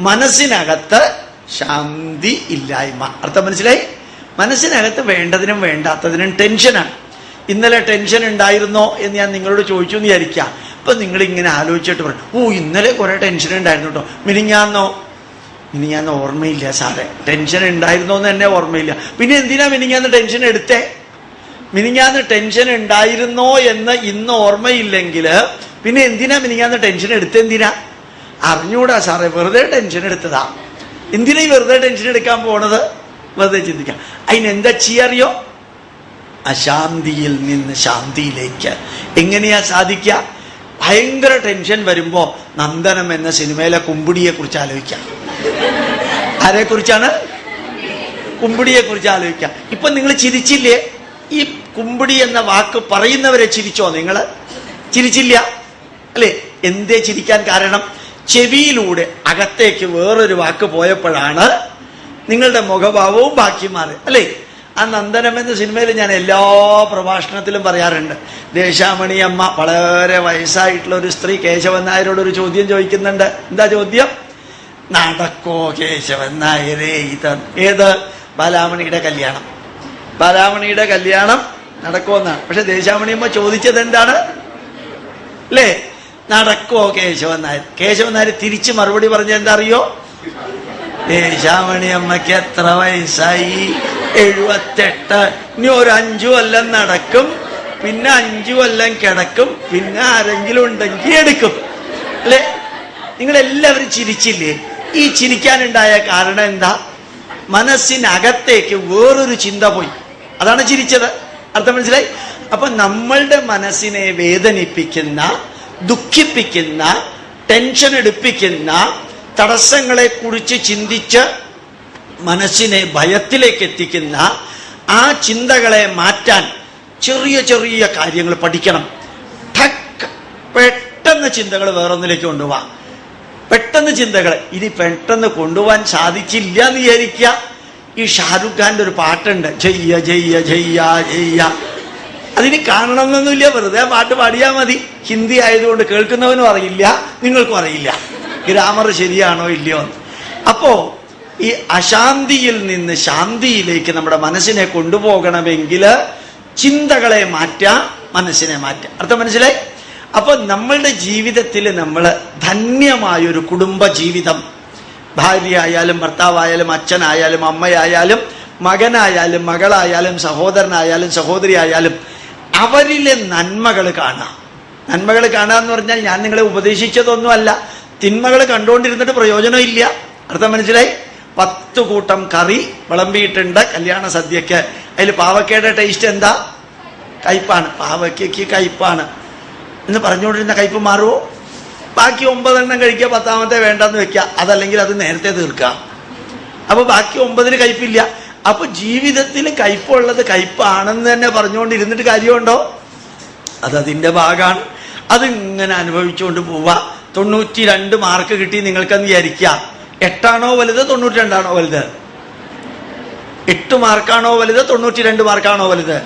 മനസ്സിനകത്ത് ശാന്തി ഇല്ലായ്മ. അർത്ഥം മനസ്സിലായി? മനസ്സിനകത്ത് വേണ്ടതിനും വേണ്ടാത്തതിനും ടെൻഷനാണ്. ഇന്നലെ ടെൻഷൻ ഉണ്ടായിരുന്നോ എന്ന് ഞാൻ നിങ്ങളോട് ചോദിച്ചു എന്ന് വിചാരിക്കാം. അപ്പൊ നിങ്ങളിങ്ങനെ ആലോചിച്ചിട്ട് പറയും, ഇന്നലെ കുറെ ടെൻഷൻ ഉണ്ടായിരുന്നു കേട്ടോ, മിനിഞ്ഞാന്ന് ഓർമ്മയില്ല സാറേ, ടെൻഷൻ ഉണ്ടായിരുന്നോ എന്ന് തന്നെ ഓർമ്മയില്ല. പിന്നെ എന്തിനാ മിനിഞ്ഞാന്ന് ടെൻഷൻ എടുത്തേ? മിനിഞ്ഞാന്ന് ടെൻഷൻ ഉണ്ടായിരുന്നോ എന്ന് ഇന്ന് ഓർമ്മയില്ലെങ്കിൽ പിന്നെ എന്തിനാ മിനിഞ്ഞാന്ന് ടെൻഷൻ എടുത്തെന്തിനാ? അറിഞ്ഞൂടാ സാറേ, വെറുതെ ടെൻഷൻ എടുത്തതാ. എന്തിനാ ഈ വെറുതെ ടെൻഷൻ എടുക്കാൻ പോണത്? വെറുതെ ചിന്തിക്കാം. അതിനെന്താ ചെയ്യാറിയോ? അശാന്തിയിൽ നിന്ന് ശാന്തിയിലേക്ക് എങ്ങനെയാ സാധിക്കുക? ഭയങ്കര ടെൻഷൻ വരുമ്പോ നന്ദനം എന്ന സിനിമയിലെ കുമ്പിടിയെ കുറിച്ച് ആലോചിക്കാം. ആരെ കുറിച്ചാണ്? കുമ്പിടിയെ കുറിച്ച് ആലോചിക്കാം. ഇപ്പൊ നിങ്ങൾ ചിരിച്ചില്ലേ? ഈ കുമ്പിടി എന്ന വാക്ക് പറയുന്നവരെ ചിരിച്ചോ? നിങ്ങൾ ചിരിച്ചില്ല അല്ലേ? എന്തേ ചിരിക്കാൻ കാരണം? ചെവിയിലൂടെ അകത്തേക്ക് വേറൊരു വാക്ക് പോയപ്പോഴാണ് നിങ്ങളുടെ മുഖഭാവവും ബാക്കി മാറി അല്ലേ? ആ നന്ദനം എന്ന സിനിമയിൽ ഞാൻ എല്ലാ പ്രഭാഷണത്തിലും പറയാറുണ്ട്. ദേശാമണി അമ്മ, വളരെ വയസ്സായിട്ടുള്ള ഒരു സ്ത്രീ, കേശവൻ നായരോട് ഒരു ചോദ്യം ചോദിക്കുന്നുണ്ട്. എന്താ ചോദ്യം? നടക്കോ കേശവൻ നായരേ ഇത്? ഏത്? ബാലാമണിയുടെ കല്യാണം. ബാലാമണിയുടെ കല്യാണം നടക്കുമെന്നാണ്. പക്ഷെ ദേശാമണിയമ്മ ചോദിച്ചത് എന്താണ് അല്ലേ? നടക്കോ കേശവൻ നായർ? കേശവൻ നായർ തിരിച്ച് മറുപടി പറഞ്ഞ എന്താ അറിയോ? ദേശാമണിയമ്മയ്ക്ക് എത്ര വയസ്സായി? 78. ഇനി ഒരു 5 കൊല്ലം നടക്കും, പിന്നെ 5 കൊല്ലം കിടക്കും, പിന്നെ ആരെങ്കിലും ഉണ്ടെങ്കിൽ എടുക്കും അല്ലേ? നിങ്ങളെല്ലാവരും ചിരിച്ചില്ലേ? ഈ ചിരിക്കാനുണ്ടായ കാരണം എന്താ? മനസ്സിനകത്തേക്ക് വേറൊരു ചിന്ത പോയി, അതാണ് ചിരിച്ചത്. അർത്ഥം മനസ്സിലായി? അപ്പൊ നമ്മളുടെ മനസ്സിനെ വേദനിപ്പിക്കുന്ന, ദുഃഖിപ്പിക്കുന്ന, ടെൻഷൻ എടുപ്പിക്കുന്ന, തടസ്സങ്ങളെ കുറിച്ച് ചിന്തിച്ച് മനസ്സിനെ ഭയത്തിലേക്ക് എത്തിക്കുന്ന ആ ചിന്തകളെ മാറ്റാൻ ചെറിയ ചെറിയ കാര്യങ്ങൾ പഠിക്കണം. പെട്ടെന്ന് ചിന്തകൾ വേറൊന്നിലേക്ക് കൊണ്ടുപോവാം. പെട്ടെന്ന് ചിന്തകൾ ഇനി പെട്ടെന്ന് കൊണ്ടുപോകാൻ സാധിച്ചില്ല എന്ന് വിചാരിക്കുക. ഈ ഷാരൂഖ് ഖാന്റെ ഒരു പാട്ടുണ്ട്, ജയ്യ ജയ്യ ജയ്യ ജയ്യ. അതിന് കാണണമെന്നൊന്നുമില്ല, വെറുതെ ആ പാട്ട് പാടിയാൽ മതി. ഹിന്ദി ആയതുകൊണ്ട് കേൾക്കുന്നവനും അറിയില്ല, നിങ്ങൾക്കും അറിയില്ല ഗ്രാമർ ശരിയാണോ ഇല്ലയോ എന്ന്. അപ്പോ ഈ അശാന്തിയിൽ നിന്ന് ശാന്തിയിലേക്ക് നമ്മുടെ മനസ്സിനെ കൊണ്ടുപോകണമെങ്കിൽ ചിന്തകളെ മാറ്റാം, മനസ്സിനെ മാറ്റാം. അർത്ഥം മനസ്സിലായി? അപ്പൊ നമ്മളുടെ ജീവിതത്തിൽ നമ്മൾ ധന്യമായൊരു കുടുംബ ജീവിതം, ഭാര്യ ആയാലും ഭർത്താവായാലും അച്ഛനായാലും അമ്മയായാലും മകനായാലും മകളായാലും സഹോദരനായാലും സഹോദരിയായാലും അവരിലെ നന്മകൾ കാണാം. നന്മകൾ കാണാന്ന് പറഞ്ഞാൽ ഞാൻ നിങ്ങളെ ഉപദേശിച്ചതൊന്നുമല്ല. തിന്മകൾ കണ്ടുകൊണ്ടിരുന്നിട്ട് പ്രയോജനമില്ല. അർത്ഥം മനസ്സിലായി? 10 കൂട്ടം കറി വിളമ്പിയിട്ടുണ്ട് കല്യാണ സദ്യക്ക്. അതിൽ പാവക്കയുടെ ടേസ്റ്റ് എന്താ? കയ്പാണ്. പാവയ്ക്ക് കയ്പാണ് എന്ന് പറഞ്ഞുകൊണ്ടിരുന്ന കയ്പ് മാറുമോ? ബാക്കി 9 എണ്ണം കഴിക്കുക, 10ാമത്തെ വേണ്ടെന്ന് വെക്കുക. അതല്ലെങ്കിൽ അത് നേരത്തെ തീർക്കാം. അപ്പൊ ബാക്കി 9ന് കയ്പില്ല. അപ്പൊ ജീവിതത്തിൽ കയ്പുള്ളത് കയ്പാണെന്ന് തന്നെ പറഞ്ഞുകൊണ്ടിരുന്നിട്ട് കാര്യമുണ്ടോ? അതതിന്റെ ഭാഗമാണ്. അതിങ്ങനെ അനുഭവിച്ചുകൊണ്ട് പോവാ. 92 മാർക്ക് കിട്ടി നിങ്ങൾക്കെന്ന് വിചാരിക്കാം. 8ആണോ വലുത് 92ആണോ വലുത്? 8 മാർക്കാണോ വലുത് 92 മാർക്കാണോ വലുത്?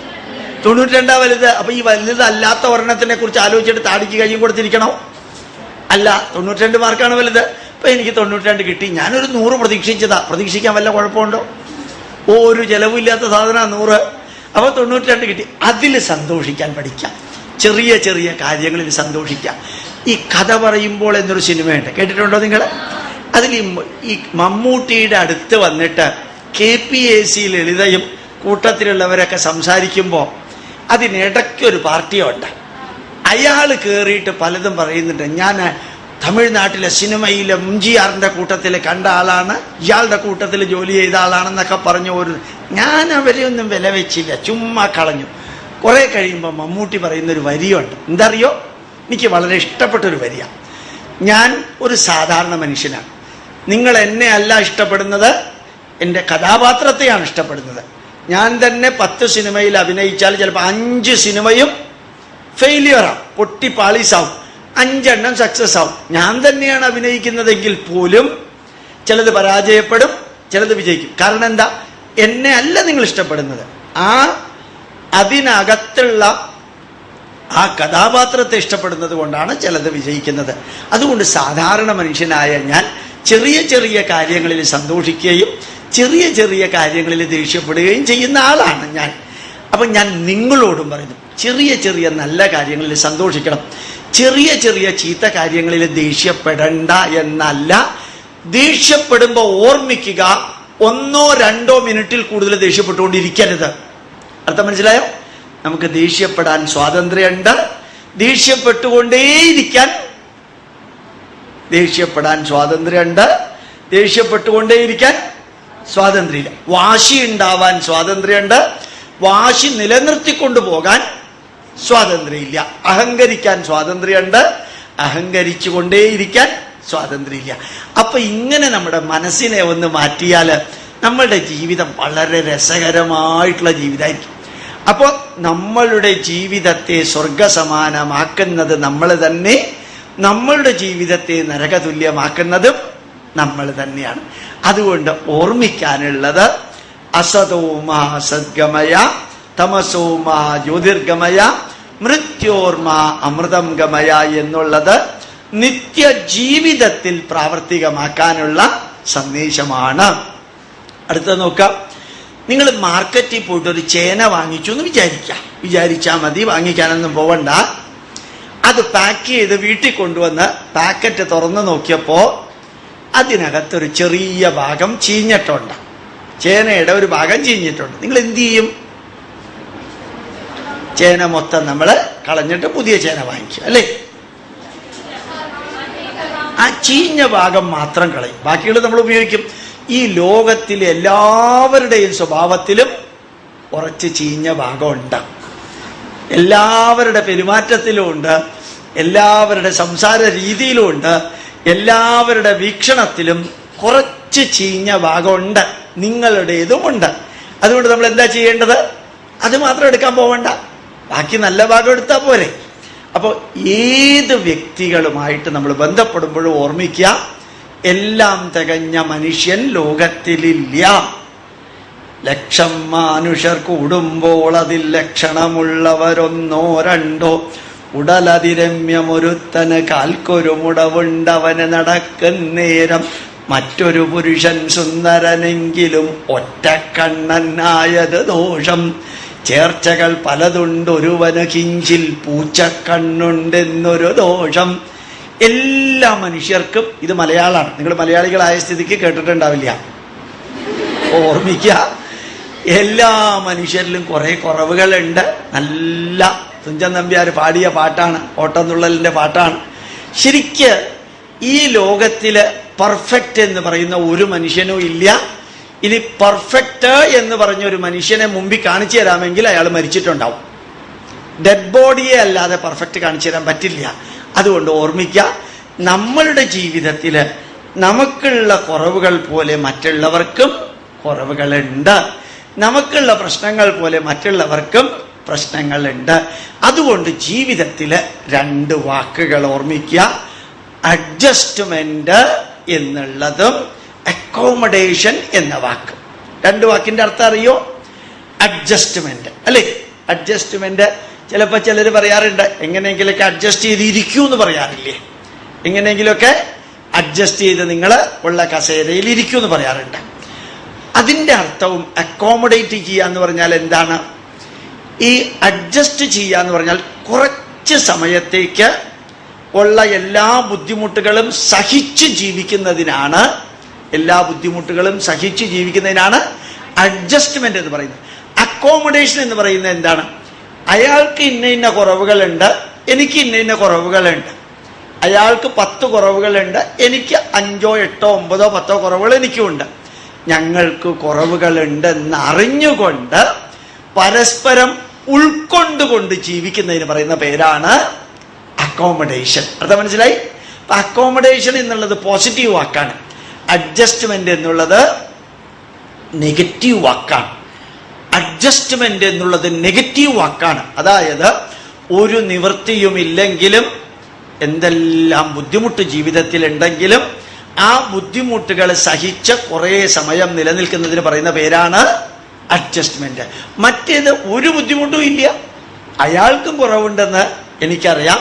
92 വലുത്. അപ്പൊ ഈ വലുതല്ലാത്ത ഒരെണ്ണത്തിനെ കുറിച്ച് ആലോചിച്ചിട്ട് താടിക്ക് കയ്യും കൊടുത്തിരിക്കണോ? അല്ല, 92 മാർക്കാണ് വലുത്. അപ്പൊ എനിക്ക് 92 കിട്ടി, ഞാനൊരു 100 പ്രതീക്ഷിച്ചതാ. പ്രതീക്ഷിക്കാൻ വല്ല കുഴപ്പമുണ്ടോ? ഒരു ചെലവില്ലാത്ത സാധന 100. അപ്പൊ 92 കിട്ടി. അതിൽ സന്തോഷിക്കാൻ പഠിക്കാം. ചെറിയ ചെറിയ കാര്യങ്ങളിൽ സന്തോഷിക്കാം. ഈ കഥ പറയുമ്പോൾ എന്നൊരു സിനിമയുണ്ട്, കേട്ടിട്ടുണ്ടോ നിങ്ങൾ? അതിൽ ഈ മമ്മൂട്ടിയുടെ അടുത്ത് വന്നിട്ട് KPAC ലളിതയും കൂട്ടത്തിലുള്ളവരൊക്കെ സംസാരിക്കുമ്പോൾ അതിനിടയ്ക്കൊരു പാർട്ടിയുണ്ട്. അയാൾ കയറിയിട്ട് പലതും പറയുന്നുണ്ട്. ഞാൻ തമിഴ്നാട്ടിലെ സിനിമയിലെ MGRന്റെ കൂട്ടത്തിൽ കണ്ട ആളാണ്, ഇയാളുടെ കൂട്ടത്തിൽ ജോലി ചെയ്ത ആളാണെന്നൊക്കെ പറഞ്ഞു. ഞാൻ അവരെയൊന്നും വില വെച്ചില്ല, ചുമ്മാ കളഞ്ഞു. കുറെ കഴിയുമ്പോൾ മമ്മൂട്ടി പറയുന്നൊരു വരിയുണ്ട്. എന്തറിയോ? എനിക്ക് വളരെ ഇഷ്ടപ്പെട്ടൊരു വരിയാണ്. ഞാൻ ഒരു സാധാരണ മനുഷ്യനാണ്. നിങ്ങൾ എന്നെ അല്ല ഇഷ്ടപ്പെടുന്നത്, എൻ്റെ കഥാപാത്രത്തെയാണ് ഇഷ്ടപ്പെടുന്നത്. ഞാൻ തന്നെ 10 സിനിമയിൽ അഭിനയിച്ചാൽ ചിലപ്പോൾ 5 സിനിമയും ഫെയിലിയറാവും, പൊട്ടിപ്പാളീസാവും. 5 എണ്ണം സക്സസ് ആവും. ഞാൻ തന്നെയാണ് അഭിനയിക്കുന്നതെങ്കിൽ പോലും ചിലത് പരാജയപ്പെടും, ചിലത് വിജയിക്കും. കാരണം എന്താ? എന്നെ അല്ല നിങ്ങൾ ഇഷ്ടപ്പെടുന്നത്, അതിനകത്തുള്ള ആ കഥാപാത്രത്തെ ഇഷ്ടപ്പെടുന്നത് കൊണ്ടാണ് ചിലത് വിജയിക്കുന്നത്. അതുകൊണ്ട് സാധാരണ മനുഷ്യനായ ഞാൻ ചെറിയ ചെറിയ കാര്യങ്ങളിൽ സന്തോഷിക്കുകയും ചെറിയ ചെറിയ കാര്യങ്ങളിൽ ദേഷ്യപ്പെടുകയും ചെയ്യുന്ന ആളാണ് ഞാൻ. അപ്പൊ ഞാൻ നിങ്ങളോടും പറയുന്നു, ചെറിയ ചെറിയ നല്ല കാര്യങ്ങളിൽ സന്തോഷിക്കണം. ചെറിയ ചെറിയ ചീത്ത കാര്യങ്ങളിൽ ദേഷ്യപ്പെടണ്ട എന്നല്ല. ദേഷ്യപ്പെടുമ്പോ ഓർമ്മിക്കുക, 1-2 മിനിറ്റിൽ കൂടുതൽ ദേഷ്യപ്പെട്ടുകൊണ്ടിരിക്കരുത്. അർത്ഥം മനസ്സിലായോ? നമുക്ക് ദേഷ്യപ്പെടാൻ സ്വാതന്ത്ര്യമുണ്ട്. ദേഷ്യപ്പെട്ടുകൊണ്ടേയിരിക്കാൻ സ്വാതന്ത്ര്യമില്ല. വാശി ഉണ്ടാവാൻ സ്വാതന്ത്ര്യമുണ്ട്. വാശി നിലനിർത്തിക്കൊണ്ടു പോകാൻ സ്വാതന്ത്ര്യമില്ല. അഹങ്കരിക്കാൻ സ്വാതന്ത്ര്യമുണ്ട്. അഹങ്കരിച്ചു കൊണ്ടേയിരിക്കാൻ സ്വാതന്ത്ര്യമില്ല. അപ്പൊ ഇങ്ങനെ നമ്മുടെ മനസ്സിനെ ഒന്ന് മാറ്റിയാൽ നമ്മളുടെ ജീവിതം വളരെ രസകരമായിട്ടുള്ള ജീവിതമായിരിക്കും. അപ്പോൾ നമ്മളുടെ ജീവിതത്തെ സ്വർഗസമാനമാക്കുന്നത് നമ്മൾ തന്നെ, നമ്മളുടെ ജീവിതത്തെ നരകതുല്യമാക്കുന്നതും നമ്മൾ തന്നെയാണ്. അതുകൊണ്ട് ഓർമ്മിക്കാനുള്ളത് അസതോമാ സദ്ഗമയ തമസോമാ ജ്യോതിർഗമയ മൃത്യോർമാ അമൃതം ഗമയ എന്നുള്ളത് നിത്യജീവിതത്തിൽ പ്രാവർത്തികമാക്കാനുള്ള സന്ദേശമാണ്. അടുത്ത നോക്കാം. നിങ്ങൾ മാർക്കറ്റിൽ പോയിട്ട് ഒരു ചേന വാങ്ങിച്ചു എന്ന് വിചാരിച്ചാൽ മതി, വാങ്ങിക്കാനൊന്നും പോവണ്ട. അത് പാക്ക് ചെയ്ത് വീട്ടിൽ കൊണ്ടുവന്ന് പാക്കറ്റ് തുറന്നു നോക്കിയപ്പോ അതിനകത്തൊരു ചെറിയ ഭാഗം ചീഞ്ഞിട്ടുണ്ട്. ചേനയുടെ ഒരു ഭാഗം ചീഞ്ഞിട്ടുണ്ട്. നിങ്ങൾ എന്ത് ചെയ്യും? ചേന മൊത്തം നമ്മൾ കളഞ്ഞിട്ട് പുതിയ ചേന വാങ്ങിക്കും, അല്ലേ? ആ ചീഞ്ഞ ഭാഗം മാത്രം കളയും, ബാക്കിയുള്ളത് നമ്മൾ ഉപയോഗിക്കും. ഈ ലോകത്തിലെ എല്ലാവരുടെയും സ്വഭാവത്തിലും കുറച്ച് ചീഞ്ഞ ഭാഗമുണ്ട്. എല്ലാവരുടെ പെരുമാറ്റത്തിലും ഉണ്ട്, എല്ലാവരുടെ സംസാര രീതിയിലും ഉണ്ട്, എല്ലാവരുടെ വീക്ഷണത്തിലും കുറച്ച് ചീഞ്ഞ ഭാഗമുണ്ട്. നിങ്ങളുടേതുമുണ്ട്. അതുകൊണ്ട് നമ്മൾ എന്താ ചെയ്യേണ്ടത്? അത് മാത്രം എടുക്കാൻ പോവണ്ട, ബാക്കി നല്ല ഭാഗം എടുത്താൽ പോരെ. അപ്പോൾ ഏത് വ്യക്തികളുമായിട്ട് നമ്മൾ ബന്ധപ്പെടുമ്പോഴും ഓർമ്മിക്കുക, എല്ലാം തികഞ്ഞ മനുഷ്യൻ ലോകത്തിലില്ല. ലക്ഷം മനുഷ്യർ കൂടുമ്പോൾ അതിൽ ലക്ഷണമുള്ളവരൊന്നോ രണ്ടോ. ഉടലതിരമ്യമൊരുത്തന് കാൽക്കൊരു മുടവുണ്ടവന് നടക്കുന്നേരം. മറ്റൊരു പുരുഷൻ സുന്ദരനെങ്കിലും ഒറ്റക്കണ്ണനായത് ദോഷം. ചേർച്ചകൾ പലതുണ്ടൊരുവന് കിഞ്ചിൽ പൂച്ചക്കണ്ണുണ്ടെന്നൊരു ദോഷം. എല്ലാ മനുഷ്യർക്കും, ഇത് മലയാളമാണ്, നിങ്ങൾ മലയാളികളായ സ്ഥിതിക്ക് കേട്ടിട്ടുണ്ടാവില്ല, ഓർമ്മിക്കുക. എല്ലാ മനുഷ്യരിലും കുറെ കുറവുകളുണ്ട്. നല്ല തുഞ്ചൻ നമ്പ്യാർ പാടിയ പാട്ടാണ്, ഓട്ടംതുള്ളലിന്റെ പാട്ടാണ്. ശരിക്ക് ഈ ലോകത്തില് പെർഫെക്റ്റ് എന്ന് പറയുന്ന ഒരു മനുഷ്യനും ഇല്ല. ഇനി പെർഫെക്റ്റ് എന്ന് പറഞ്ഞ ഒരു മനുഷ്യനെ മുമ്പിൽ കാണിച്ചു തരാമെങ്കിൽ അയാൾ മരിച്ചിട്ടുണ്ടാവും. ഡെഡ് ബോഡിയെ അല്ലാതെ പെർഫെക്റ്റ് കാണിച്ചു തരാൻ പറ്റില്ല. അതുകൊണ്ട് ഓർമ്മിക്കുക, നമ്മളുടെ ജീവിതത്തില് നമുക്കുള്ള കുറവുകൾ പോലെ മറ്റുള്ളവർക്കും കുറവുകളുണ്ട്. നമുക്കുള്ള പ്രശ്നങ്ങൾ പോലെ മറ്റുള്ളവർക്കും പ്രശ്നങ്ങളുണ്ട്. അതുകൊണ്ട് ജീവിതത്തില് 2 വാക്കുകൾ ഓർമ്മിക്കുക. അഡ്ജസ്റ്റ്മെന്റ് എന്നുള്ളതും അക്കോമഡേഷൻ എന്ന വാക്ക്. 2 വാക്കിന്റെ അർത്ഥം അറിയോ? അഡ്ജസ്റ്റ്മെന്റ്, അല്ലേ? അഡ്ജസ്റ്റ്മെന്റ് ചിലപ്പോൾ ചിലർ പറയാറുണ്ട്, എങ്ങനെയെങ്കിലൊക്കെ അഡ്ജസ്റ്റ് ചെയ്ത് ഇരിക്കൂ എന്ന് പറയാറില്ലേ? എങ്ങനെയെങ്കിലുമൊക്കെ അഡ്ജസ്റ്റ് ചെയ്ത് നിങ്ങൾ ഉള്ള കസേരയിൽ ഇരിക്കൂ എന്ന് പറയാറുണ്ട്. അതിന്റെ അർത്ഥവും അക്കോമഡേറ്റ് ചെയ്യുക എന്ന് പറഞ്ഞാൽ എന്താണ്? ഈ അഡ്ജസ്റ്റ് ചെയ്യുക എന്ന് പറഞ്ഞാൽ കുറച്ച് സമയത്തേക്ക് ഉള്ള എല്ലാ ബുദ്ധിമുട്ടുകളും സഹിച്ചു ജീവിക്കുന്നതിനാണ്. അഡ്ജസ്റ്റ്മെന്റ് എന്ന് പറയുന്നത്. അക്കോമഡേഷൻ എന്ന് പറയുന്നത് എന്താണ്? അയാൾക്ക് ഇന്ന കുറവുകളുണ്ട്, എനിക്ക് ഇന്ന കുറവുകളുണ്ട്. അയാൾക്ക് 10 കുറവുകളുണ്ട്, എനിക്ക് 5, 8, 9, 10 കുറവുകൾ എനിക്കുമുണ്ട്. ഞങ്ങൾക്ക് കുറവുകളുണ്ടെന്ന് അറിഞ്ഞുകൊണ്ട് പരസ്പരം ഉൾക്കൊണ്ടുകൊണ്ട് ജീവിക്കുന്നതിന് പറയുന്ന പേരാണ് അക്കോമഡേഷൻ. അർത്ഥം മനസ്സിലായി? അക്കോമഡേഷൻ എന്നുള്ളത് പോസിറ്റീവ് വാക്കാണ്. അഡ്ജസ്റ്റ്മെന്റ് എന്നുള്ളത് നെഗറ്റീവ് വാക്കാണ്. അഡ്ജസ്റ്റ്മെന്റ് എന്നുള്ളത് നെഗറ്റീവ് വാക്കാണ്. അതായത് ഒരു നിവൃത്തിയുമില്ലെങ്കിലും, എന്തെല്ലാം ബുദ്ധിമുട്ട് ജീവിതത്തിലുണ്ടെങ്കിലും ആ ബുദ്ധിമുട്ടുകൾ സഹിച്ച് കുറേ സമയം നിലനിൽക്കുന്നതിന് പറയുന്ന പേരാണ് അഡ്ജസ്റ്റ്മെന്റ്. മറ്റേത് ഒരു ബുദ്ധിമുട്ടും ഇല്ല, അയാൾക്കും കുറവുണ്ടെന്ന് എനിക്കറിയാം,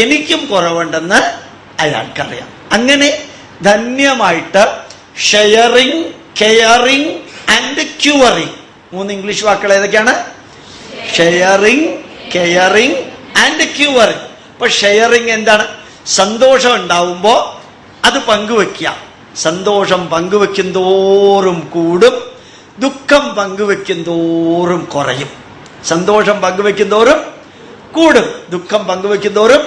എനിക്കും കുറവുണ്ടെന്ന് അയാൾക്കറിയാം. അങ്ങനെ ധന്യമായിട്ട് sharing, caring and curing. 3 English വാക്കുകൾ ഏതൊക്കെയാണ്? Sharing, caring and curing. അപ്പൊ ഷെയറിങ് എന്താണ്? സന്തോഷം ഉണ്ടാവുമ്പോ അത് പങ്കുവെക്കുക. സന്തോഷം പങ്കുവെക്കും തോറും കൂടും, ദുഃഖം പങ്കുവെക്കും തോറും കുറയും. സന്തോഷം പങ്കുവെക്കും തോറും കൂടും, ദുഃഖം പങ്കുവെക്കും തോറും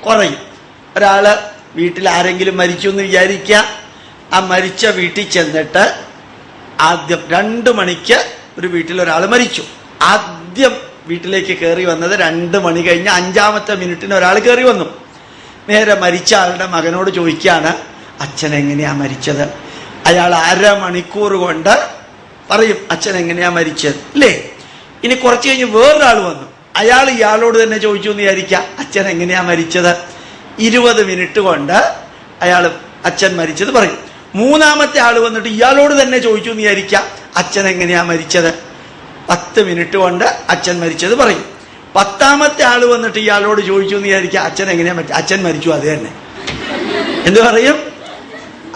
കുറയും. ഒരാള് വീട്ടിൽ ആരെങ്കിലും മരിച്ചു എന്ന് വിചാരിക്കുക. ആ മരിച്ച വീട്ടിൽ ചെന്നിട്ട് ആദ്യം 2 മണിക്ക് ഒരു വീട്ടിൽ ഒരാൾ മരിച്ചു. ആദ്യം വീട്ടിലേക്ക് കയറി വന്നത് 2 മണി കഴിഞ്ഞ് 5-ാമത്തെ മിനിറ്റിന് ഒരാൾ കയറി വന്നു. നേരെ മരിച്ച ആളുടെ മകനോട് ചോദിക്കുകയാണ്, അച്ഛൻ എങ്ങനെയാ മരിച്ചത്? അയാൾ 1/2 മണിക്കൂർ കൊണ്ട് പറയും അച്ഛൻ എങ്ങനെയാ മരിച്ചത്, അല്ലേ? ഇനി കുറച്ച് കഴിഞ്ഞ് വേറൊരാൾ വന്നു. അയാൾ ഇയാളോട് തന്നെ ചോദിച്ചു എന്ന് വിചാരിക്കുക, അച്ഛൻ എങ്ങനെയാ മരിച്ചത്? 20 മിനിറ്റ് കൊണ്ട് അയാൾ അച്ഛൻ മരിച്ചത് പറയും. 3-ാമത്തെ ആൾ വന്നിട്ട് ഇയാളോട് തന്നെ ചോദിച്ചു എന്ന് വിചാരിക്കുക, അച്ഛൻ എങ്ങനെയാ മരിച്ചത്? 10 മിനിറ്റ് കൊണ്ട് അച്ഛൻ മരിച്ചത് പറയും. 10-ാമത്തെ ആൾ വന്നിട്ട് ഇയാളോട് ചോദിച്ചു എന്ന് വിചാരിക്കുക, അച്ഛൻ എങ്ങനെയാ മരിച്ചത്? അച്ഛൻ മരിച്ചു, അത് തന്നെ. എന്ത് പറയും?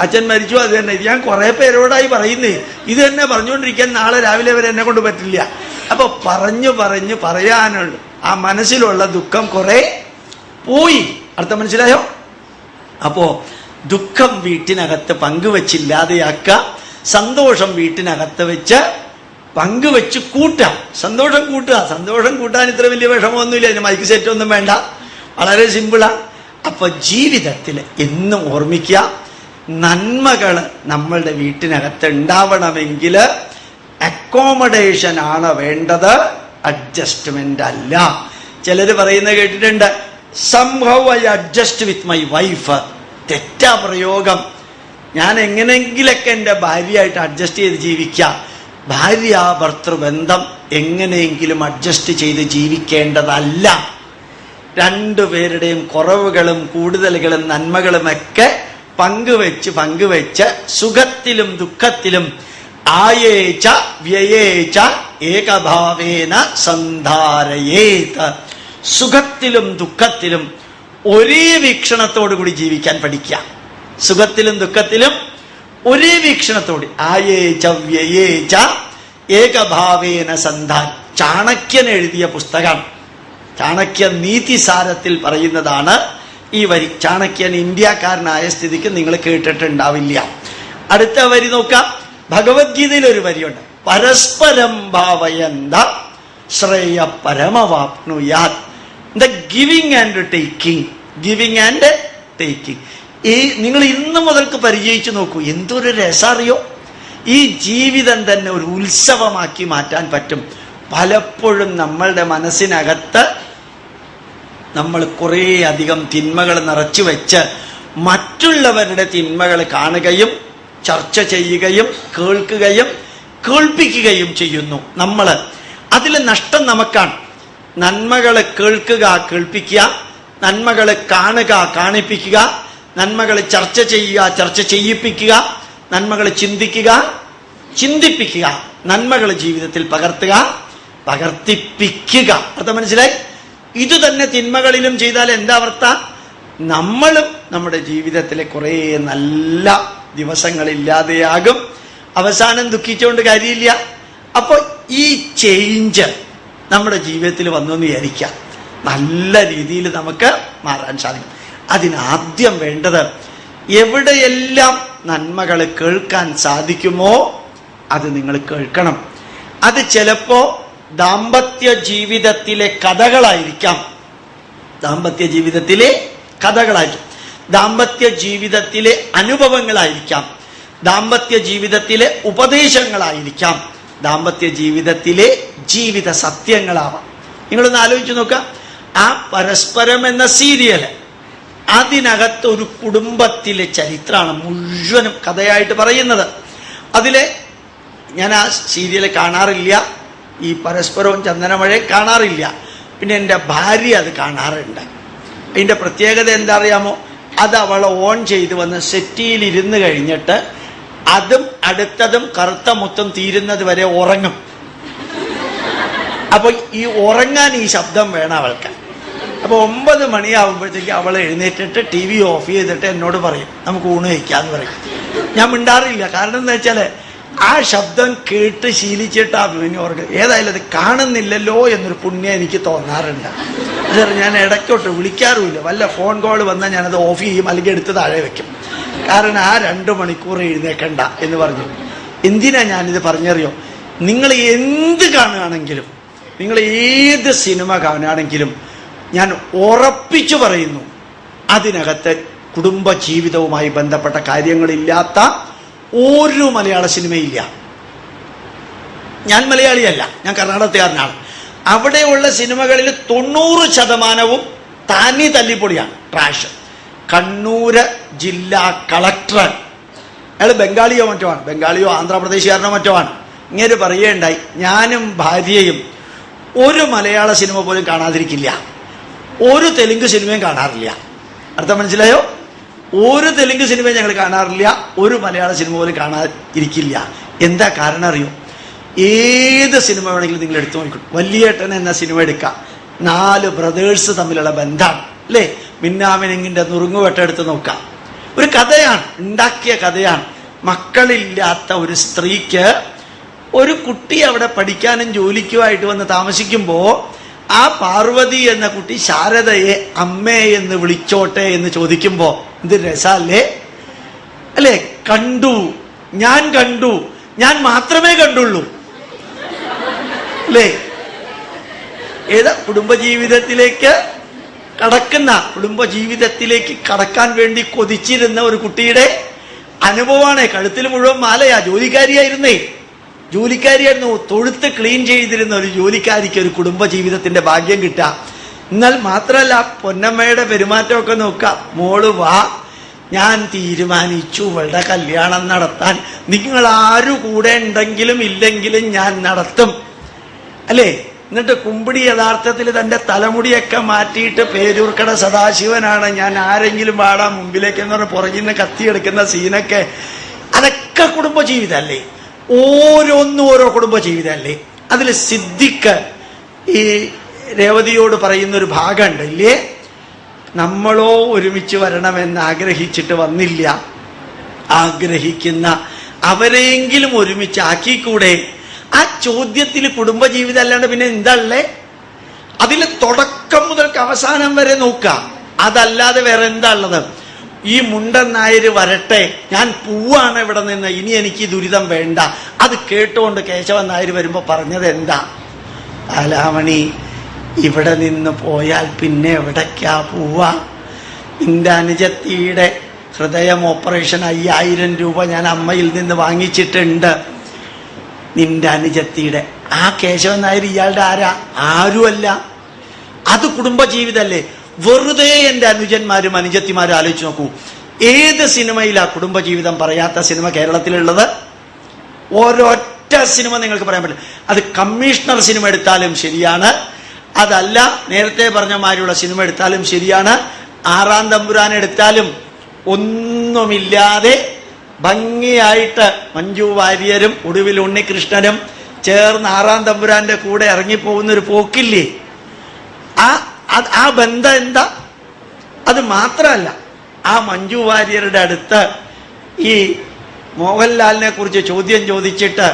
അച്ഛൻ മരിച്ചു, അത് തന്നെ. ഇത് ഞാൻ കുറെ പേരോടായി പറയുന്നേ. ഇത് തന്നെ പറഞ്ഞുകൊണ്ടിരിക്കാൻ നാളെ രാവിലെ വരെ എന്നെ കൊണ്ട് പറ്റില്ല. അപ്പൊ പറഞ്ഞു പറയാനുള്ള ആ മനസ്സിലുള്ള ദുഃഖം കുറെ പോയി. അർത്ഥം മനസ്സിലായോ? അപ്പോ ദുഃഖം വീട്ടിനകത്ത് പങ്കുവെച്ചില്ലാതെയാക്കുക, സന്തോഷം വീട്ടിനകത്ത് വെച്ച് പങ്കുവെച്ച് കൂട്ടാം. സന്തോഷം കൂട്ടുക. സന്തോഷം കൂട്ടാൻ ഇത്ര വലിയ വിഷമമൊന്നുമില്ല. അതിന് മൈക്ക് സെറ്റ് ഒന്നും വേണ്ട, വളരെ സിമ്പിളാണ്. അപ്പൊ ജീവിതത്തിൽ എന്നും ഓർമ്മിക്കുക, നന്മകൾ നമ്മളുടെ വീട്ടിനകത്ത് ഉണ്ടാവണമെങ്കിൽ അക്കോമഡേഷൻ ആണ് വേണ്ടത്, അഡ്ജസ്റ്റ്മെന്റ് അല്ല. ചിലര് പറയുന്നത് കേട്ടിട്ടുണ്ട്, somehow I adjust with my wife. തെറ്റാ പ്രയോഗം. ഞാൻ എങ്ങനെയെങ്കിലൊക്കെ എൻ്റെ ഭാര്യയായിട്ട് അഡ്ജസ്റ്റ് ചെയ്ത് ജീവിക്കാം. ഭാര്യ ഭർത്തൃബന്ധം എങ്ങനെയെങ്കിലും അഡ്ജസ്റ്റ് ചെയ്ത് ജീവിക്കേണ്ടതല്ല. 2 പേരുടെയും കുറവുകളും കൂടുതലുകളും നന്മകളുമൊക്കെ പങ്കുവെച്ച് സുഖത്തിലും ദുഃഖത്തിലും ആയേച്ച വ്യയേച്ച ഏകഭാവേന സന്ധാരയേത്. സുഖത്തിലും ദുഃഖത്തിലും ഒരേ വീക്ഷണത്തോടു കൂടി ജീവിക്കാൻ പഠിക്കുക. സുഖത്തിലും ദുഃഖത്തിലും ഒരേ വീക്ഷണത്തോടെ ആയേച്ച വ്യയേച്ച ഏകഭാവേന സന്ധാൻ. ചാണക്യൻ എഴുതിയ പുസ്തകം, ചാണക്യ നീതിസാരത്തിൽ പറയുന്നതാണ് ഈ വരി. ചാണക്യൻ ഇന്ത്യക്കാരനായ സ്ഥിതിക്ക് നിങ്ങൾ കേട്ടിട്ടുണ്ടാവില്ല. അടുത്ത വരി നോക്കാം. ഭഗവത്ഗീതയിൽ ഒരു വരിയുണ്ട്, പരസ്പരം ഭാവയന്ത ശ്രേയ പരമവാപ്നുയാത്. The giving and taking, giving and taking. ഈ നിങ്ങൾ ഇന്ന് മുതൽക്ക് പരിചയിച്ചു നോക്കൂ, എന്തൊരു രസറിയോ. ഈ ജീവിതം തന്നെ ഒരു ഉത്സവമാക്കി മാറ്റാൻ പറ്റും. പലപ്പോഴും നമ്മളുടെ മനസ്സിനകത്ത് നമ്മൾ കുറേ അധികം തിന്മകൾ നിറച്ചു വെച്ച് മറ്റുള്ളവരുടെ തിന്മകൾ കാണുകയും ചർച്ച ചെയ്യുകയും കേൾക്കുകയും കേൾപ്പിക്കുകയും ചെയ്യുന്നു. നമ്മൾ അതിലെ നഷ്ടം നമുക്കാണ്. നന്മകൾ കേൾക്കുക, കേൾപ്പിക്കുക, നന്മകൾ കാണുക, കാണിപ്പിക്കുക, നന്മകൾ ചർച്ച ചെയ്യുക, ചർച്ച ചെയ്യിപ്പിക്കുക, നന്മകൾ ചിന്തിക്കുക, ചിന്തിപ്പിക്കുക, നന്മകൾ ജീവിതത്തിൽ പകർത്തുക, പകർത്തിപ്പിക്കുക. അർത്ഥം മനസ്സിലായി? ഇത് തന്നെ തിന്മകളിലും ചെയ്താൽ എന്താ അവസ്ഥ? നമ്മളും നമ്മുടെ ജീവിതത്തിലെ കുറേ നല്ല ദിവസങ്ങളില്ലാതെയാകും. അവസാനം ദുഃഖിച്ചുകൊണ്ട് കാര്യമില്ല. അപ്പൊ ഈ ചേഞ്ച് നമ്മുടെ ജീവിതത്തിൽ വന്നു എന്ന് വിചാരിക്കാം, നല്ല രീതിയിൽ നമുക്ക് മാറാൻ സാധിക്കും. അതിനാദ്യം വേണ്ടത്, എവിടെയെല്ലാം നന്മകൾ കേൾക്കാൻ സാധിക്കുമോ അത് നിങ്ങൾ കേൾക്കണം. അത് ചിലപ്പോ ദാമ്പത്യ ജീവിതത്തിലെ കഥകളായിരിക്കാം, ദാമ്പത്യ ജീവിതത്തിലെ കഥകളായിരിക്കും, ദാമ്പത്യ ജീവിതത്തിലെ അനുഭവങ്ങളായിരിക്കാം, ദാമ്പത്യ ജീവിതത്തിലെ ഉപദേശങ്ങളായിരിക്കാം, ദാമ്പത്യ ജീവിതത്തിലെ ജീവിത സത്യങ്ങളാവാം. നിങ്ങളൊന്ന് ആലോചിച്ച് നോക്കാം. ആ പരസ്പരം എന്ന സീരിയല്, അതിനകത്ത് ഒരു കുടുംബത്തിലെ ചരിത്രമാണ് മുഴുവനും കഥയായിട്ട് പറയുന്നത്. അതിലെ ഞാൻ ആ സീരിയൽ കാണാറില്ല, ഈ പരസ്പരവും ചന്ദനമഴയും കാണാറില്ല. പിന്നെ എൻ്റെ ഭാര്യ അത് കാണാറുണ്ട്. അതിൻ്റെ പ്രത്യേകത എന്താ അറിയാമോ? അത് അവൾ ഓൺ ചെയ്ത് വന്ന് സെറ്റിയിലിരുന്ന് കഴിഞ്ഞിട്ട് അതും അടുത്തതും കറുത്ത മുത്തും തീരുന്നത് വരെ ഉറങ്ങും. അപ്പൊ ഈ ഉറങ്ങാൻ ഈ ശബ്ദം വേണം അവൾക്ക്. അപ്പോൾ 9 മണിയാകുമ്പോഴത്തേക്ക് അവൾ എഴുന്നേറ്റിട്ട് TV ഓഫ് ചെയ്തിട്ട് എന്നോട് പറയും നമുക്ക് ഊണ് കഴിക്കാന്ന് പറയും. ഞാൻ മിണ്ടാറില്ല. കാരണം എന്താ വെച്ചാൽ ആ ശബ്ദം കേട്ട് ശീലിച്ചിട്ട് ഓർക്ക് ഏതായാലും അത് കാണുന്നില്ലല്ലോ എന്നൊരു പുണ്യം എനിക്ക് തോന്നാറുണ്ട്. ഞാൻ ഇടയ്ക്കോട്ട് വിളിക്കാറുമില്ല. വല്ല ഫോൺ കോൾ വന്നാൽ ഞാനത് ഓഫ് ചെയ്യും, അല്ലെങ്കിൽ എടുത്ത് താഴെ വെക്കും. കാരണം ആ 2 മണിക്കൂർ എഴുന്നേക്കണ്ട എന്ന് പറഞ്ഞു. എന്തിനാ ഞാനിത് പറഞ്ഞറിയോ? നിങ്ങൾ എന്ത് കാണുകയാണെങ്കിലും, നിങ്ങൾ ഏത് സിനിമ കാണുകയാണെങ്കിലും ഞാൻ ഉറപ്പിച്ചു പറയുന്നു, അതിനകത്ത് കുടുംബ ജീവിതവുമായി ബന്ധപ്പെട്ട കാര്യങ്ങളില്ലാത്ത ഒരു മലയാള സിനിമയില്ല. ഞാൻ മലയാളിയല്ല, ഞാൻ കർണാടകത്തുകാരനാണ്. അവിടെയുള്ള സിനിമകളിൽ 90% താനി തല്ലിപ്പൊടിയാണ്, ട്രാഷ്. കണ്ണൂര് ജില്ലാ കളക്ടർ, അയാൾ ബംഗാളിയോ മറ്റോ ആണ്, ബംഗാളിയോ ആന്ധ്രാപ്രദേശുകാരനോ മറ്റോ ആണ്. ഇങ്ങനെ പറയുകയുണ്ടായി, ഞാനും ഭാര്യയും ഒരു മലയാള സിനിമ പോലും കാണാതിരിക്കില്ല, ഒരു തെലുങ്ക് സിനിമയും കാണാറില്ല. അർത്ഥം മനസ്സിലായോ? ഒരു തെലുങ്ക് സിനിമയും ഞങ്ങൾ കാണാറില്ല, ഒരു മലയാള സിനിമ പോലും കാണാതിരിക്കില്ല. എന്താ കാരണം അറിയോ? ഏത് സിനിമ വേണമെങ്കിലും നിങ്ങൾ എടുത്തു നോക്കും. വല്യേട്ടൻ എന്ന സിനിമ എടുക്കാം, 4 ബ്രദേഴ്സ് തമ്മിലുള്ള ബന്ധമാണ് അല്ലേ? മിന്നാമിനിങ്ങിന്റെ നുറുങ്ങുവെട്ടം എടുത്ത് നോക്കാം. ഒരു കഥയാണ്, ഉണ്ടാക്കിയ കഥയാണ്. മക്കളില്ലാത്ത ഒരു സ്ത്രീക്ക് ഒരു കുട്ടി അവിടെ പഠിക്കാനും ജോലിക്കുമായിട്ട് വന്ന് താമസിക്കുമ്പോൾ ആ പാർവതി എന്ന കുട്ടി ശാരദയെ അമ്മേ എന്ന് വിളിച്ചോട്ടെ എന്ന് ചോദിക്കുമ്പോ എന്ത് രസല്ലേ അല്ലേ? കണ്ടു, ഞാൻ മാത്രമേ കണ്ടുള്ളൂ അല്ലേ? ഏതാ കുടുംബജീവിതത്തിലേക്ക് കടക്കാൻ വേണ്ടി കൊതിച്ചിരുന്ന ഒരു കുട്ടിയുടെ അനുഭവമാണ്. കഴുത്തിൽ മുഴുവൻ മാലയാ. ജോലിക്കാരിയായിരുന്നു, തൊഴുത്ത് ക്ലീൻ ചെയ്തിരുന്ന ഒരു ജോലിക്കാരിക്ക് ഒരു കുടുംബജീവിതത്തിന്റെ ഭാഗ്യം കിട്ടുക. എന്നാൽ മാത്രമല്ല, പൊന്നമ്മയുടെ പെരുമാറ്റമൊക്കെ നോക്കാം. മോള് വാ, ഞാൻ തീരുമാനിച്ചു ഇവളുടെ കല്യാണം നടത്താൻ, നിങ്ങൾ ആരു കൂടെ ഉണ്ടെങ്കിലും ഇല്ലെങ്കിലും ഞാൻ നടത്തും അല്ലേ? എന്നിട്ട് കുമ്പിടി യഥാർത്ഥത്തിൽ തന്റെ തലമുടിയൊക്കെ മാറ്റിയിട്ട് പേരൂർക്കട സദാശിവനാണ് ഞാൻ, ആരെങ്കിലും പാടാൻ മുമ്പിലേക്ക് എന്ന് പറഞ്ഞ് പുറകിൽ നിന്ന് കത്തിയെടുക്കുന്ന സീനൊക്കെ, അതൊക്കെ കുടുംബജീവിതമല്ലേ? ഓരോന്നും ഓരോ കുടുംബജീവിതമല്ലേ? അതിൽ സിദ്ദിഖ് ഈ രേവതിയോട് പറയുന്നൊരു ഭാഗമുണ്ട് ഇല്ലേ? നമ്മളോ ഒരുമിച്ച് വരണമെന്ന് ആഗ്രഹിച്ചിട്ട് വന്നില്ല, ആഗ്രഹിക്കുന്ന അവരെയെങ്കിലും ഒരുമിച്ച് ആക്കിക്കൂടെ? ആ ചോദ്യത്തിൽ കുടുംബജീവിതം അല്ലാണ്ട് പിന്നെ എന്താ ഉള്ളേ? അതിൽ തുടക്കം മുതൽക്ക് അവസാനം വരെ നോക്കാം. അതല്ലാതെ വേറെ എന്താ ഉള്ളത്? ഈ മുണ്ടൻ നായര് വരട്ടെ, ഞാൻ പോവാണ് ഇവിടെ നിന്ന്, ഇനി എനിക്ക് ദുരിതം വേണ്ട. അത് കേട്ടുകൊണ്ട് കേശവൻ നായർ വരുമ്പോ പറഞ്ഞത് എന്താ? ബാലാമണി, ഇവിടെ നിന്ന് പോയാൽ പിന്നെ എവിടേക്കാ പോവാ? നിന്റെ അനുജത്തിയുടെ ഹൃദയം ഓപ്പറേഷൻ 5000 രൂപ ഞാൻ അമ്മയിൽ നിന്ന് വാങ്ങിച്ചിട്ടുണ്ട്. നിന്റെ അനുജത്തിയുടെ. ആ കേശവൻ നായർ ഇയാളുടെ ആരാ? ആരുമല്ല. അത് കുടുംബജീവിതല്ലേ? വെറുതെ എൻ്റെ അനുജന്മാരും അനുജത്തിമാരും ആലോചിച്ച് നോക്കൂ. ഏത് സിനിമയിലാ കുടുംബജീവിതം പറയാത്ത സിനിമ കേരളത്തിലുള്ളത്? ഒരൊറ്റ സിനിമ നിങ്ങൾക്ക് പറയാൻ പറ്റില്ല. അത് കമ്മീഷണർ സിനിമ എടുത്താലും ശരിയാണ്, അതല്ല നേരത്തെ പറഞ്ഞമാരുള്ള സിനിമ എടുത്താലും ശരിയാണ്, 6-ാം തമ്പുരാൻ എടുത്താലും ഒന്നുമില്ലാതെ ഭംഗിയായിട്ട് മഞ്ജു വാര്യരും ഒടുവിൽ ഉണ്ണികൃഷ്ണനും ചേർന്ന് 6-ാം തമ്പുരാന്റെ കൂടെ ഇറങ്ങിപ്പോകുന്നൊരു പോക്കില്ലേ? ആ ബന്ധം എന്താ? അത് മാത്രമല്ല, ആ മഞ്ജു വാര്യരുടെ അടുത്ത് ഈ മോഹൻലാലിനെ കുറിച്ച് ചോദ്യം ചോദിച്ചിട്ട്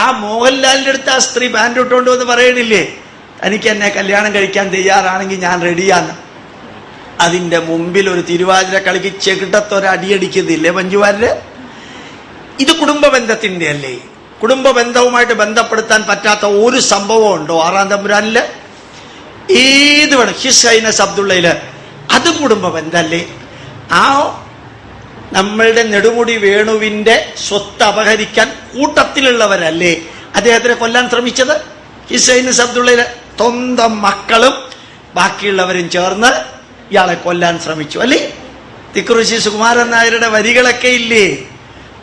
ആ മോഹൻലാലിന്റെ അടുത്ത് ആ സ്ത്രീ പാൻറ് ഇട്ടുകൊണ്ട് എന്ന് പറയണില്ലേ, തനിക്ക് എന്നെ കല്യാണം കഴിക്കാൻ തയ്യാറാണെങ്കിൽ ഞാൻ റെഡിയാന്ന്. അതിന്റെ മുമ്പിൽ ഒരു തിരുവാതിര കളിക്ക് ചെകിട്ടത്തൊരടിയടിക്കുന്നില്ലേ മഞ്ജു വാര്യര്? ഇത് കുടുംബ ബന്ധത്തിന്റെ അല്ലേ? കുടുംബ ബന്ധവുമായിട്ട് ബന്ധപ്പെടുത്താൻ പറ്റാത്ത ഒരു സംഭവം ഉണ്ടോ 6-ാം തമ്പുരാനില്? ഏത് വേണം, ഹിസ് ഹൈനസ് അബ്ദുള്ളയില്, അതും കുടുംബ ബന്ധല്ലേ? ആ നമ്മളുടെ നെടുമുടി വേണുവിന്റെ സ്വത്ത് അപഹരിക്കാൻ കൂട്ടത്തിലുള്ളവരല്ലേ അദ്ദേഹത്തിനെ കൊല്ലാൻ ശ്രമിച്ചത്? ഹിസ് ഹൈനസ് അബ്ദുള്ളയില് സ്വന്തം മക്കളും ബാക്കിയുള്ളവരും ചേർന്ന് ഇയാളെ കൊല്ലാൻ ശ്രമിച്ചു അല്ലേ? തിക്കുറിശി സുകുമാരൻ നായരുടെ വരികളൊക്കെ ഇല്ലേ?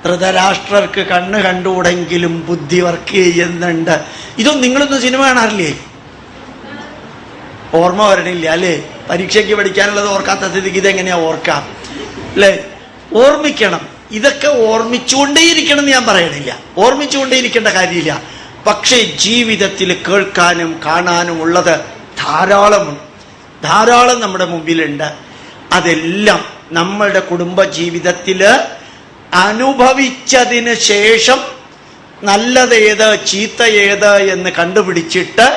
ധൃതരാഷ്ട്രർക്ക് കണ്ണ് കണ്ടുകൂടെങ്കിലും ബുദ്ധി വർക്ക് ചെയ്യുന്നുണ്ട്. ഇതൊന്നും നിങ്ങളൊന്നും സിനിമ കാണാറില്ലേ? ഓർമ്മ വരണില്ല അല്ലേ? പരീക്ഷയ്ക്ക് പഠിക്കാനുള്ളത് ഓർക്കാത്ത സ്ഥിതിക്ക് ഇതെങ്ങനെയാ ഓർക്കാം അല്ലേ? ഓർമ്മിക്കണം. ഇതൊക്കെ ഓർമ്മിച്ചുകൊണ്ടേയിരിക്കണം എന്ന് ഞാൻ പറയണില്ല, ഓർമ്മിച്ചുകൊണ്ടേയിരിക്കേണ്ട കാര്യമില്ല. പക്ഷേ ജീവിതത്തിൽ കേൾക്കാനും കാണാനും ഉള്ളത് ധാരാളമുണ്ട്. ധാരാളം നമ്മുടെ മുമ്പിലുണ്ട്. അതെല്ലാം നമ്മളുടെ കുടുംബ ജീവിതത്തില് അനുഭവിച്ചതിന് ശേഷം നല്ലതേത് ചീത്ത ഏത് എന്ന് കണ്ടുപിടിച്ചിട്ട്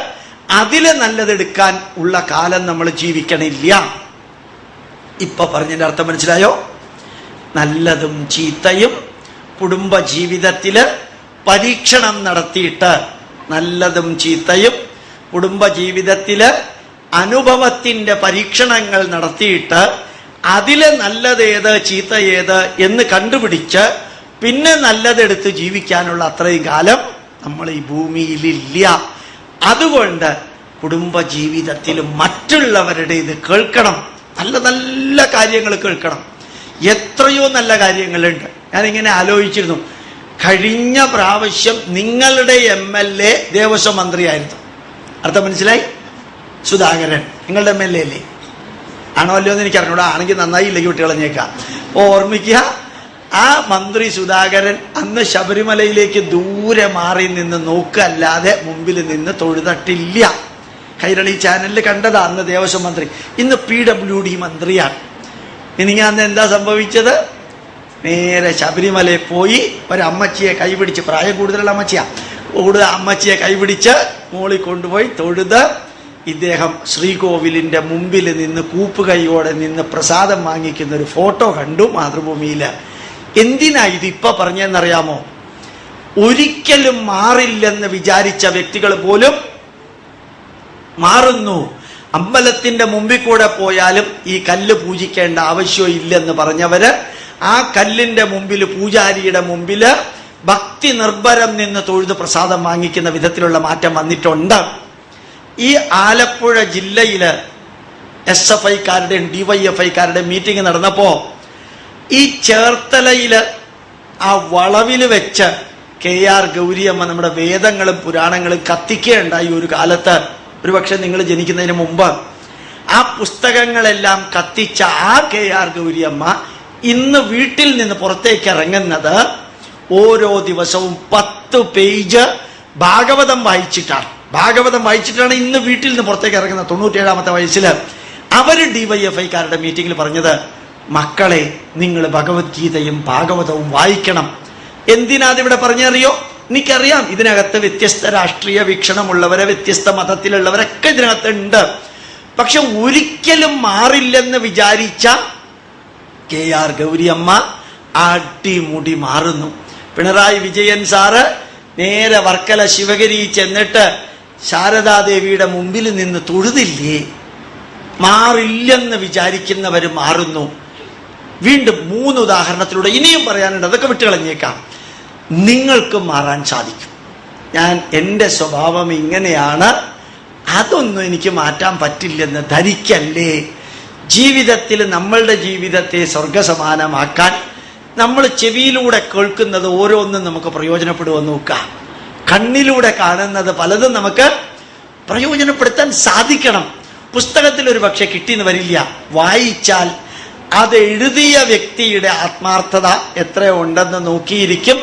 അതില് നല്ലതെടുക്കാൻ ഉള്ള കാലം നമ്മൾ ജീവിക്കണില്ല. ഇപ്പൊ പറഞ്ഞതിന്റെ അർത്ഥം മനസ്സിലായോ? നല്ലതും ചീത്തയും കുടുംബ ജീവിതത്തില് പരീക്ഷണം നടത്തിയിട്ട്, നല്ലതും ചീത്തയും കുടുംബ ജീവിതത്തില് അനുഭവത്തിന്റെ പരീക്ഷണങ്ങൾ നടത്തിയിട്ട് അതില് നല്ലതേത് ചീത്ത ഏത് എന്ന് കണ്ടുപിടിച്ച് പിന്നെ നല്ലതെടുത്ത് ജീവിക്കാനുള്ള അത്രയും കാലം നമ്മൾ ഈ ഭൂമിയിലില്ല. അതുകൊണ്ട് കുടുംബ ജീവിതത്തിൽ മറ്റുള്ളവരുടെ ഇത് കേൾക്കണം, നല്ല നല്ല കാര്യങ്ങൾ കേൾക്കണം. എത്രയോ നല്ല കാര്യങ്ങളുണ്ട്. ഞാനിങ്ങനെ ആലോചിച്ചിരുന്നു, കഴിഞ്ഞ പ്രാവശ്യം നിങ്ങളുടെ MLA ദേവസ്വം മന്ത്രിയായിരുന്നു. അർത്ഥം മനസ്സിലായി? സുധാകരൻ നിങ്ങളുടെ MLA അല്ലേ? ആണോ അല്ലയോ എന്ന് എനിക്കറിഞ്ഞൂടാ. ആണെങ്കിൽ നന്നായി, ഇല്ലെങ്കിൽ കുട്ടികളഞ്ഞേക്കാം. അപ്പോൾ ഓർമ്മിക്കുക, ആ മന്ത്രി സുധാകരൻ അന്ന് ശബരിമലയിലേക്ക് ദൂരെ മാറി നിന്ന് നോക്കല്ലാതെ മുമ്പിൽ നിന്ന് തൊഴുതട്ടില്ല. കൈരളി ചാനലിൽ കണ്ടതാ അന്ന് ദേവസ്വം മന്ത്രി. ഇന്ന് PWD മന്ത്രിയാണ്. ഇനി അന്ന് എന്താ സംഭവിച്ചത്? നേരെ ശബരിമലയിൽ പോയി ഒരമ്മച്ചിയെ കൈപിടിച്ച്, പ്രായം കൂടുതലുള്ള അമ്മച്ചിയാ, അമ്മച്ചിയെ കൈപിടിച്ച് മോളിൽ കൊണ്ടുപോയി തൊഴുത് ഇദ്ദേഹം ശ്രീകോവിലിന്റെ മുമ്പിൽ നിന്ന് കൂപ്പുകൈയോടെ നിന്ന് പ്രസാദം വാങ്ങിക്കുന്ന ഒരു ഫോട്ടോ കണ്ടു മാതൃഭൂമിയില്. എന്തിനാ ഇത് ഇപ്പൊ പറഞ്ഞെന്നറിയാമോ? ഒരിക്കലും മാറില്ലെന്ന് വിചാരിച്ച വ്യക്തികൾ പോലും മാറുന്നു. അമ്പലത്തിന്റെ മുമ്പിൽ കൂടെ പോയാലും ഈ കല്ല് പൂജിക്കേണ്ട ആവശ്യം ഇല്ലെന്ന് പറഞ്ഞവര് ആ കല്ലിന്റെ മുമ്പിൽ, പൂജാരിയുടെ മുമ്പില് ഭക്തി നിർഭരം നിന്ന് തൊഴുത് പ്രസാദം വാങ്ങിക്കുന്ന വിധത്തിലുള്ള മാറ്റം വന്നിട്ടുണ്ട്. ഈ ആലപ്പുഴ ജില്ലയില് SFIക്കാരുടെയും DYFIക്കാരുടെയും മീറ്റിംഗ് നടന്നപ്പോ ഈ ചേർത്തലയില് ആ വളവില് വെച്ച് KR ഗൗരിയമ്മ നമ്മുടെ വേദങ്ങളും പുരാണങ്ങളും കത്തിക്കുകയുണ്ടായി ഒരു കാലത്ത്. ഒരുപക്ഷെ നിങ്ങൾ ജനിക്കുന്നതിന് മുമ്പ് ആ പുസ്തകങ്ങളെല്ലാം കത്തിച്ച ആ KR ഗൗരിയമ്മ ഇന്ന് വീട്ടിൽ നിന്ന് പുറത്തേക്ക് ഇറങ്ങുന്നത് ഓരോ ദിവസവും 10 പേജ് ഭാഗവതം വായിച്ചിട്ടാണ് ഇന്ന് വീട്ടിൽ നിന്ന് പുറത്തേക്ക് ഇറങ്ങുന്നത്. 97-ാമത്തെ വയസ്സിൽ അവര് DYFIക്കാരുടെ മീറ്റിംഗിൽ പറഞ്ഞത്, മക്കളെ നിങ്ങൾ ഭഗവത്ഗീതയും ഭാഗവതവും വായിക്കണം. എന്തിനാ അതിവിടെ പറഞ്ഞറിയോ? എനിക്കറിയാം ഇതിനകത്ത് വ്യത്യസ്ത രാഷ്ട്രീയ വീക്ഷണമുള്ളവരെ, വ്യത്യസ്ത മതത്തിലുള്ളവരൊക്കെ ഇതിനകത്തുണ്ട്. പക്ഷെ ഒരിക്കലും മാറില്ലെന്ന് വിചാരിച്ച KR ഗൗരിയമ്മ അടിമുടി മാറുന്നു. പിണറായി വിജയൻ സാറ് നേരെ വർക്കല ശിവഗിരി ചെന്നിട്ട് ശാരദാദേവിയുടെ മുമ്പിൽ നിന്ന് തൊഴുതില്ലേ? മാറില്ലെന്ന് വിചാരിക്കുന്നവർ മാറുന്നു. വീണ്ടും 3 ഉദാഹരണത്തിലൂടെ ഇനിയും പറയാനുണ്ട്, അതൊക്കെ വിട്ടുകളഞ്ഞേക്കാം. നിങ്ങൾക്ക് മാറാൻ സാധിക്കും. എൻ്റെ സ്വഭാവം ഇങ്ങനെയാണ്, അതൊന്നും എനിക്ക് മാറ്റാൻ പറ്റില്ലെന്ന് ധരിക്കല്ലേ. ജീവിതത്തിൽ നമ്മളുടെ ജീവിതത്തെ സ്വർഗസമാനമാക്കാൻ നമ്മൾ ചെവിയിലൂടെ കേൾക്കുന്നത് ഓരോന്നും നമുക്ക് പ്രയോജനപ്പെടുമെന്ന് നോക്കാം. കണ്ണിലൂടെ കാണുന്നത് പലതും നമുക്ക് പ്രയോജനപ്പെടുത്താൻ സാധിക്കണം. പുസ്തകത്തിൽ ഒരു പക്ഷെ കിട്ടിയെന്ന് വരില്ല, വായിച്ചാൽ അത് എഴുതിയ വ്യക്തിയുടെ ആത്മാർത്ഥത എത്ര ഉണ്ടെന്ന് നോക്കിയിരിക്കും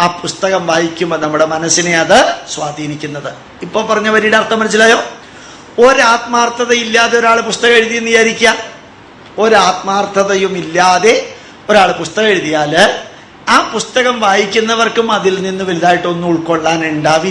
ആ പുസ്തകം വായിക്കുമ്പോൾ നമ്മുടെ മനസ്സിനെ അത് സ്വാധീനിക്കുന്നത്. ഇപ്പൊ പറഞ്ഞ വരിയുടെ അർത്ഥം മനസ്സിലായോ? ഒരാത്മാർത്ഥത ഇല്ലാതെ ഒരാൾ പുസ്തകം എഴുതിയെന്ന് വിചാരിക്കുക. ഒരാത്മാർത്ഥതയും ഇല്ലാതെ ഒരാൾ പുസ്തകം എഴുതിയാല് ആ പുസ്തകം വായിക്കുന്നവർക്കും അതിൽ നിന്ന് വലുതായിട്ടൊന്നും ഉൾക്കൊള്ളാൻ ഉണ്ടാവില്ല.